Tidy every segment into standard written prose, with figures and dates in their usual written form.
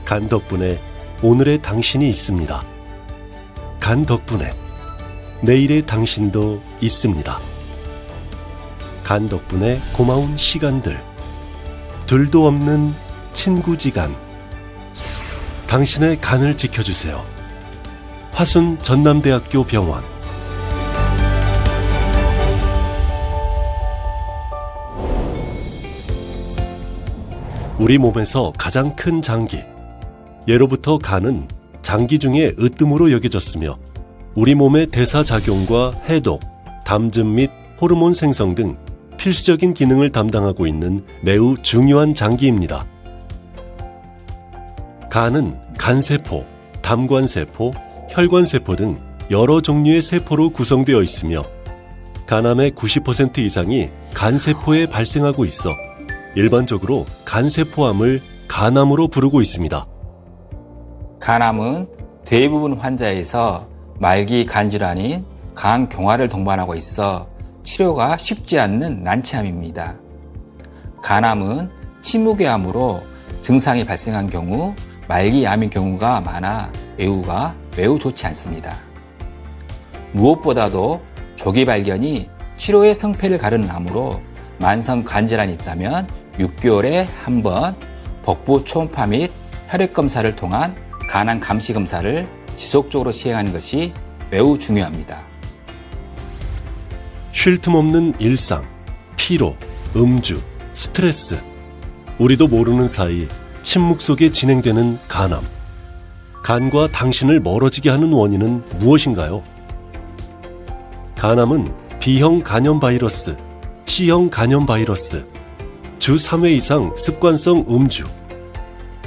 간 덕분에 오늘의 당신이 있습니다. 간 덕분에 내일의 당신도 있습니다. 간 덕분에 고마운 시간들, 둘도 없는 친구지간. 당신의 간을 지켜주세요. 화순 전남대학교 병원. 우리 몸에서 가장 큰 장기, 예로부터 간은 장기 중에 으뜸으로 여겨졌으며 우리 몸의 대사작용과 해독, 담즙 및 호르몬 생성 등 필수적인 기능을 담당하고 있는 매우 중요한 장기입니다. 간은 간세포, 담관세포, 혈관세포 등 여러 종류의 세포로 구성되어 있으며 간암의 90% 이상이 간세포에 발생하고 있어 일반적으로 간세포암을 간암으로 부르고 있습니다. 간암은 대부분 환자에서 말기 간질환인 간경화를 동반하고 있어 치료가 쉽지 않는 난치암입니다. 간암은 침묵의 암으로 증상이 발생한 경우 말기암인 경우가 많아 예후가 매우 좋지 않습니다. 무엇보다도 조기 발견이 치료의 성패를 가르는 암으로 만성 간질환이 있다면 6개월에 한 번 복부 초음파 및 혈액 검사를 통한 간암 감시 검사를 지속적으로 시행하는 것이 매우 중요합니다. 쉴 틈 없는 일상, 피로, 음주, 스트레스, 우리도 모르는 사이 침묵 속에 진행되는 간암. 간과 당신을 멀어지게 하는 원인은 무엇인가요? 간암은 B형 간염 바이러스, C형 간염 바이러스, 주 3회 이상 습관성 음주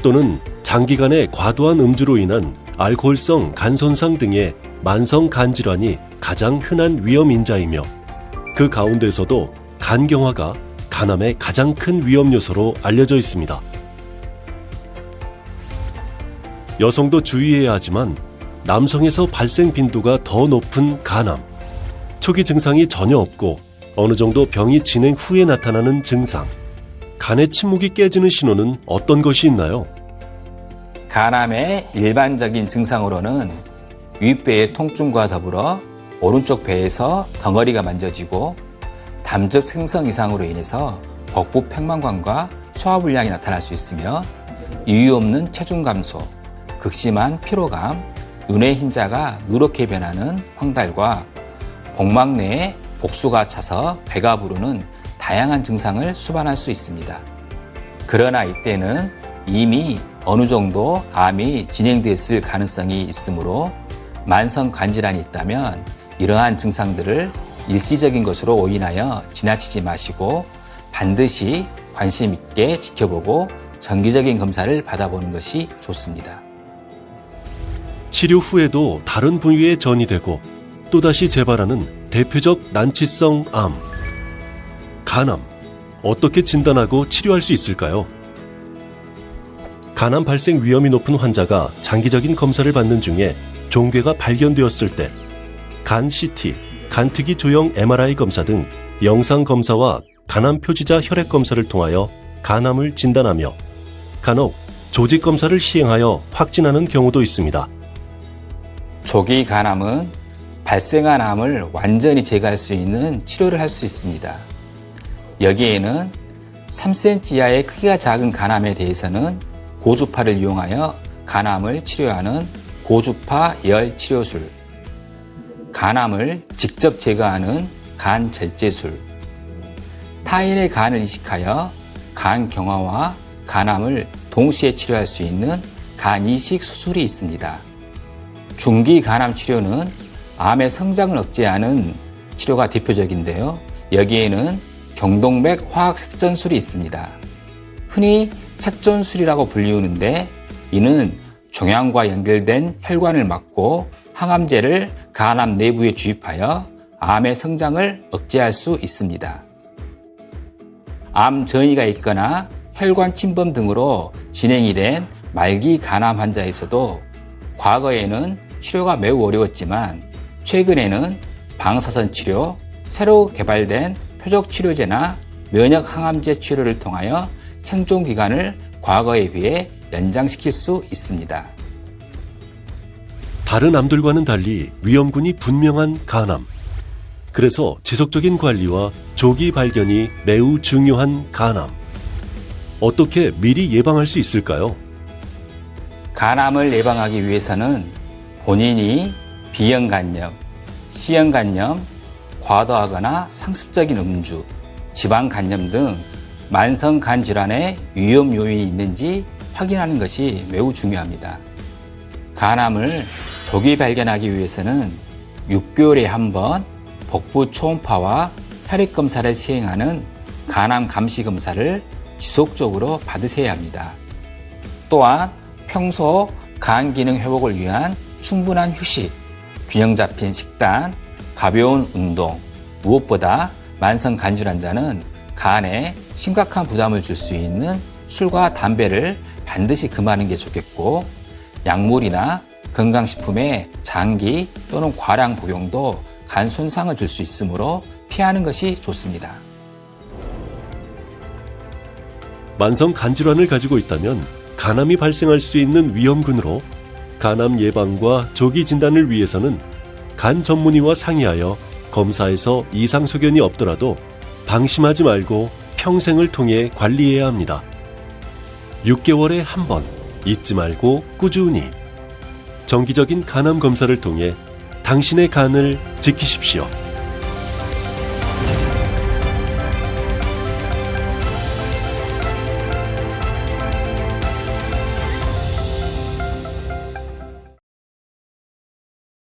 또는 장기간의 과도한 음주로 인한 알코올성 간 손상 등의 만성 간질환이 가장 흔한 위험 인자이며 그 가운데서도 간경화가 간암의 가장 큰 위험 요소로 알려져 있습니다. 여성도 주의해야 하지만 남성에서 발생 빈도가 더 높은 간암. 초기 증상이 전혀 없고 어느 정도 병이 진행 후에 나타나는 증상. 간의 침묵이 깨지는 신호는 어떤 것이 있나요? 간암의 일반적인 증상으로는 윗배의 통증과 더불어 오른쪽 배에서 덩어리가 만져지고 담즙 생성 이상으로 인해서 복부 팽만감과 소화불량이 나타날 수 있으며 이유 없는 체중 감소, 극심한 피로감, 눈의 흰자가 누렇게 변하는 황달과 복막 내에 복수가 차서 배가 부르는 다양한 증상을 수반할 수 있습니다. 그러나 이때는 이미 어느 정도 암이 진행됐을 가능성이 있으므로 만성 간질환이 있다면 이러한 증상들을 일시적인 것으로 오인하여 지나치지 마시고 반드시 관심 있게 지켜보고 정기적인 검사를 받아보는 것이 좋습니다. 치료 후에도 다른 부위에 전이되고 또다시 재발하는 대표적 난치성 암. 간암. 어떻게 진단하고 치료할 수 있을까요? 간암 발생 위험이 높은 환자가 장기적인 검사를 받는 중에 종괴가 발견되었을 때 간 CT, 간특이 조형 MRI 검사 등 영상 검사와 간암 표지자 혈액 검사를 통하여 간암을 진단하며 간혹 조직 검사를 시행하여 확진하는 경우도 있습니다. 조기 간암은 발생한 암을 완전히 제거할 수 있는 치료를 할 수 있습니다. 여기에는 3cm 이하의 크기가 작은 간암에 대해서는 고주파를 이용하여 간암을 치료하는 고주파 열 치료술, 간암을 직접 제거하는 간절제술, 타인의 간을 이식하여 간경화와 간암을 동시에 치료할 수 있는 간이식 수술이 있습니다. 중기 간암 치료는 암의 성장을 억제하는 치료가 대표적인데요. 여기에는 경동맥 화학색전술이 있습니다. 흔히 색전술이라고 불리우는데 이는 종양과 연결된 혈관을 막고 항암제를 간암 내부에 주입하여 암의 성장을 억제할 수 있습니다. 암 전이가 있거나 혈관 침범 등으로 진행이 된 말기 간암 환자에서도 과거에는 치료가 매우 어려웠지만 최근에는 방사선 치료, 새로 개발된 표적 치료제나 면역 항암제 치료를 통하여 생존 기간을 과거에 비해 연장시킬 수 있습니다. 다른 암들과는 달리 위험군이 분명한 간암. 그래서 지속적인 관리와 조기 발견이 매우 중요한 간암. 어떻게 미리 예방할 수 있을까요? 간암을 예방하기 위해서는 본인이 B형간염, C형간염, 과도하거나 상습적인 음주, 지방간염 등 만성간 질환의 위험 요인이 있는지 확인하는 것이 매우 중요합니다. 간암을 조기 발견하기 위해서는 6개월에 한 번 복부 초음파와 혈액 검사를 시행하는 간암 감시 검사를 지속적으로 받으셔야 합니다. 또한 평소 간 기능 회복을 위한 충분한 휴식, 균형 잡힌 식단, 가벼운 운동, 무엇보다 만성 간질 환자는 간에 심각한 부담을 줄 수 있는 술과 담배를 반드시 금하는 게 좋겠고, 약물이나 건강식품의 장기 또는 과량 복용도 간 손상을 줄 수 있으므로 피하는 것이 좋습니다. 만성 간질환을 가지고 있다면 간암이 발생할 수 있는 위험군으로 간암 예방과 조기 진단을 위해서는 간 전문의와 상의하여 검사에서 이상 소견이 없더라도 방심하지 말고 평생을 통해 관리해야 합니다. 6개월에 한 번 잊지 말고 꾸준히 정기적인 간암 검사를 통해 당신의 간을 지키십시오.